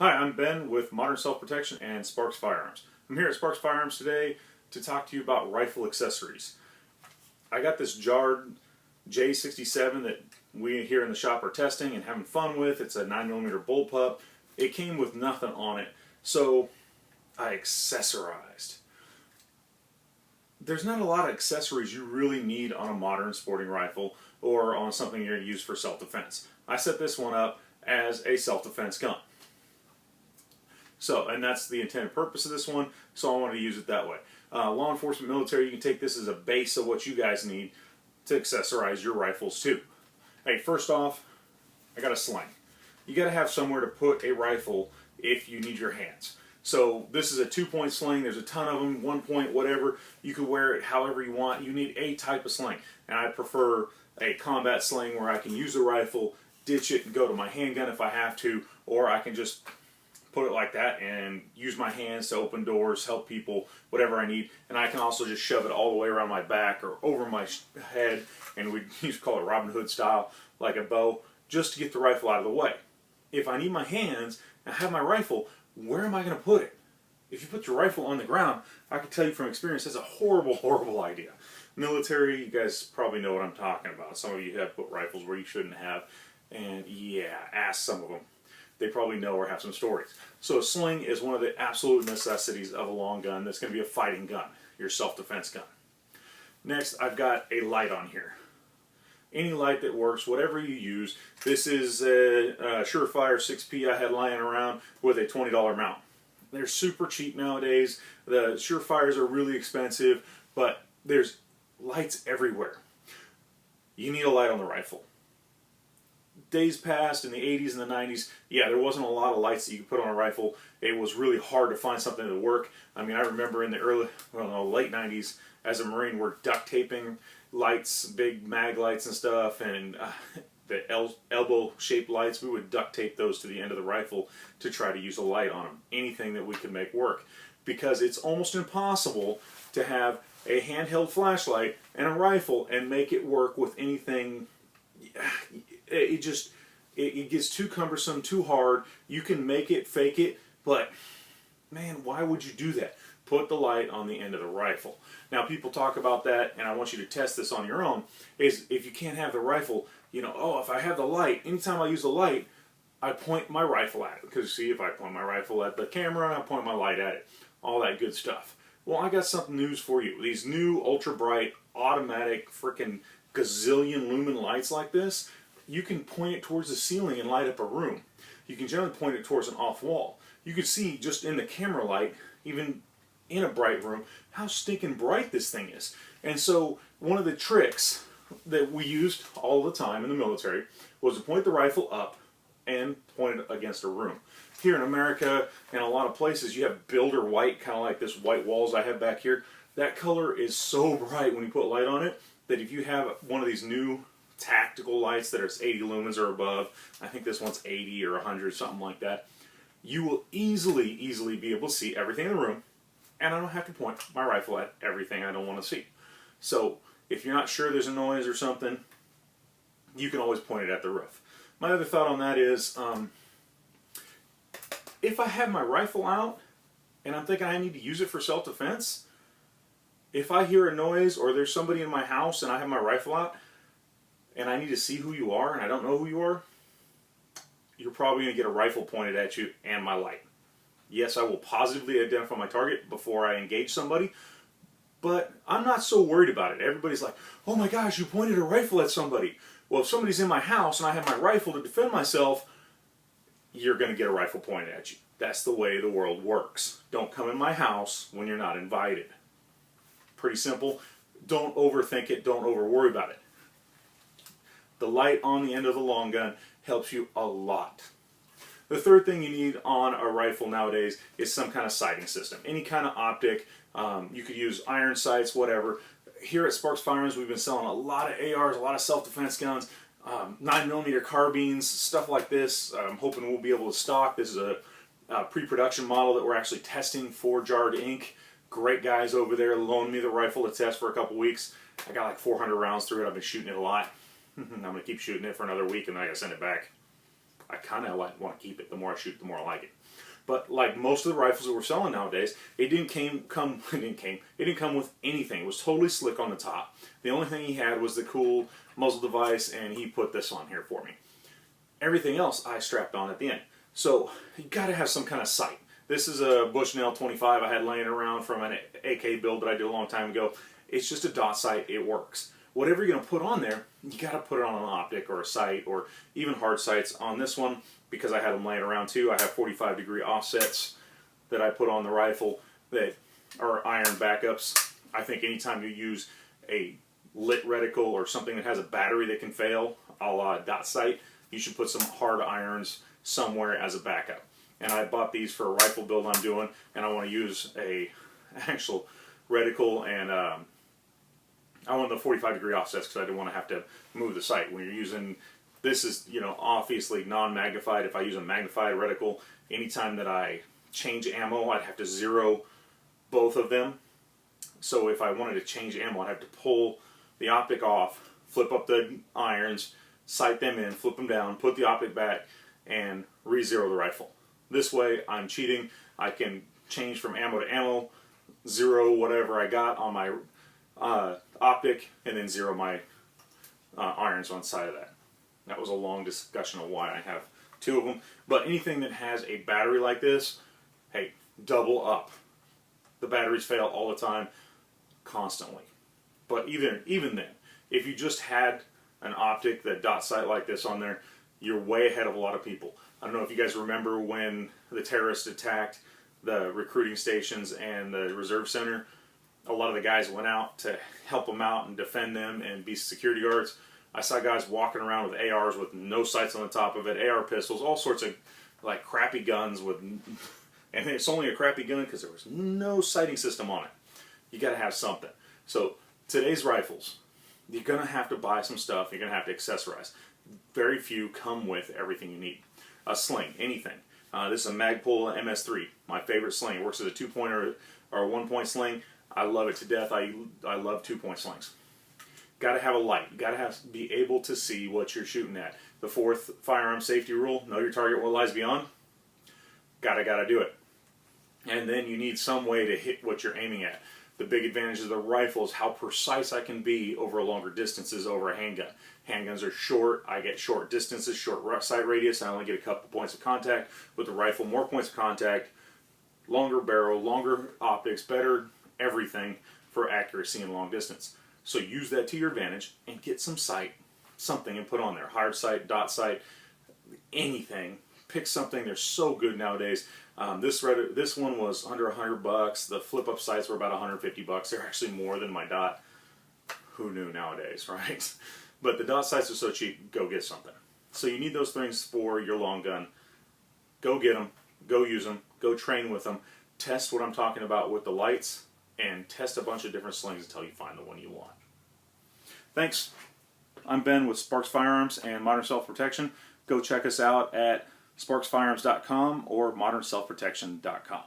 Hi, I'm Ben with Modern Self-Protection and Sparks Firearms. I'm here at Sparks Firearms today to talk to you about rifle accessories. I got this Jard J67 that we here in the shop are testing and having fun with. It's a 9mm bullpup. It came with nothing on it, so I accessorized. There's not a lot of accessories you really need on a modern sporting rifle or on something you're going to use for self-defense. I set this one up as a self-defense gun. So, and that's the intended purpose of this one, so I wanted to use it that way. Law enforcement, military, you can take this as a base of what you guys need to accessorize your rifles too. Hey, first off, I got a sling. You got to have somewhere to put a rifle if you need your hands. So this is a 2-point sling. There's a ton of them, 1 point, whatever. You can wear it however you want. You need a type of sling, and I prefer a combat sling where I can use the rifle, ditch it, and go to my handgun if I have to, or I can just put it like that and use my hands to open doors, help people, whatever I need. And I can also just shove it all the way around my back or over my head, and we used to call it Robin Hood style, like a bow, just to get the rifle out of the way. If I need my hands and I have my rifle, where am I going to put it? If you put your rifle on the ground, I can tell you from experience, that's a horrible, horrible idea. Military, you guys probably know what I'm talking about. Some of you have put rifles where you shouldn't have, and yeah, ask some of them. They probably know or have some stories. So a sling is one of the absolute necessities of a long gun that's going to be a fighting gun, your self-defense gun. Next, I've got a light on here. Any light that works, whatever you use. This is a Surefire 6P I had lying around with a $20 mount. They're super cheap nowadays. The Surefires are really expensive, but there's lights everywhere. You need a light on the rifle. Days past in the 80s and the 90s, yeah, there wasn't a lot of lights that you could put on a rifle. It was really hard to find something that would work. I mean, I remember in the late 90s, as a Marine, we're duct taping lights, big mag lights and stuff, and the elbow-shaped lights, we would duct tape those to the end of the rifle to try to use a light on them. Anything that we could make work. Because it's almost impossible to have a handheld flashlight and a rifle and make it work with anything. It gets too cumbersome, too hard. You can make it, fake it, but man, why would you do that? Put the light on the end of the rifle. Now, people talk about that, and I want you to test this on your own, is if you can't have the rifle, you know, oh, if I have the light, anytime I use the light, I point my rifle at it. Because, see, if I point my rifle at the camera, I point my light at it. All that good stuff. Well, I got some news for you. These new ultra-bright, automatic, freaking gazillion lumen lights like this, you can point it towards the ceiling and light up a room. You can generally point it towards an off wall. You can see just in the camera light, even in a bright room, how stinking bright this thing is. And so one of the tricks that we used all the time in the military was to point the rifle up and point it against a room. Here in America and a lot of places, you have builder white, kind of like this white walls I have back here. That color is so bright when you put light on it that if you have one of these new tactical lights that are 80 lumens or above, I think this one's 80 or 100, something like that, you will easily be able to see everything in the room, and I don't have to point my rifle at everything I don't want to see. So if you're not sure there's a noise or something, you can always point it at the roof. My other thought on that is, if I have my rifle out and I'm thinking I need to use it for self-defense, if I hear a noise or there's somebody in my house and I have my rifle out and I need to see who you are and I don't know who you are, you're probably going to get a rifle pointed at you and my light. Yes, I will positively identify my target before I engage somebody, but I'm not so worried about it. Everybody's like, oh my gosh, you pointed a rifle at somebody. Well, if somebody's in my house and I have my rifle to defend myself, you're going to get a rifle pointed at you. That's the way the world works. Don't come in my house when you're not invited. Pretty simple. Don't overthink it. Don't over-worry about it. The light on the end of the long gun helps you a lot. The third thing you need on a rifle nowadays is some kind of sighting system. Any kind of optic. You could use iron sights, whatever. Here at Sparks Firearms, we've been selling a lot of ARs, a lot of self-defense guns, 9mm carbines, stuff like this. I'm hoping we'll be able to stock. This is a pre-production model that we're actually testing for Jard Inc. Great guys over there loaned me the rifle to test for a couple weeks. I got like 400 rounds through it. I've been shooting it a lot. I'm going to keep shooting it for another week and then I got to send it back. I kind of want to keep it. The more I shoot, the more I like it. But like most of the rifles that we're selling nowadays, it didn't come with anything. It was totally slick on the top. The only thing he had was the cool muzzle device, and he put this on here for me. Everything else I strapped on at the end. So you got to have some kind of sight. This is a Bushnell 25 I had laying around from an AK build that I did a long time ago. It's just a dot sight. It works. Whatever you're going to put on there, you got to put it on an optic or a sight or even hard sights. On this one, because I had them laying around too, I have 45-degree offsets that I put on the rifle that are iron backups. I think anytime you use a lit reticle or something that has a battery that can fail, a la dot sight, you should put some hard irons somewhere as a backup. And I bought these for a rifle build I'm doing, and I want to use a actual reticle, and I want the 45-degree offsets because I didn't want to have to move the sight. When you're using, this is, you know, obviously non-magnified. If I use a magnified reticle, anytime that I change ammo, I'd have to zero both of them. So if I wanted to change ammo, I'd have to pull the optic off, flip up the irons, sight them in, flip them down, put the optic back, and re-zero the rifle. This way, I'm cheating. I can change from ammo to ammo, zero whatever I got on my optic, and then zero my irons on the side of that. That was a long discussion of why I have two of them. But anything that has a battery like this, hey, double up. The batteries fail all the time, constantly. But even then, if you just had an optic that dot sight like this on there, you're way ahead of a lot of people. I don't know if you guys remember when the terrorists attacked the recruiting stations and the reserve center. A lot of the guys went out to help them out and defend them and be security guards. I saw guys walking around with ARs with no sights on the top of it, AR pistols, all sorts of like crappy guns with, and it's only a crappy gun because there was no sighting system on it. You got to have something. So today's rifles, you're going to have to buy some stuff. You're going to have to accessorize. Very few come with everything you need. A sling, anything. This is a Magpul MS3, my favorite sling. It works as a 2-point or a 1-point sling. I love it to death. I love 2-point slings. Got to have a light. Got to be able to see what you're shooting at. The 4th firearm safety rule: know your target, what lies beyond. Gotta do it. And then you need some way to hit what you're aiming at. The big advantage of the rifle is how precise I can be over longer distances over a handgun. Handguns are short. I get short distances, short sight radius. I only get a couple points of contact. With the rifle, more points of contact, longer barrel, longer optics, better everything for accuracy and long distance. So use that to your advantage and get some sight, something, and put on there. Hard sight, dot sight, anything. Pick something. They're so good nowadays. This one was under $100. The flip-up sights were about $150. They're actually more than my dot. Who knew nowadays, right? But the dot sights are so cheap, go get something. So you need those things for your long gun. Go get them. Go use them. Go train with them. Test what I'm talking about with the lights, and test a bunch of different slings until you find the one you want. Thanks. I'm Ben with Sparks Firearms and Modern Self-Protection. Go check us out at sparksfirearms.com or modernselfprotection.com.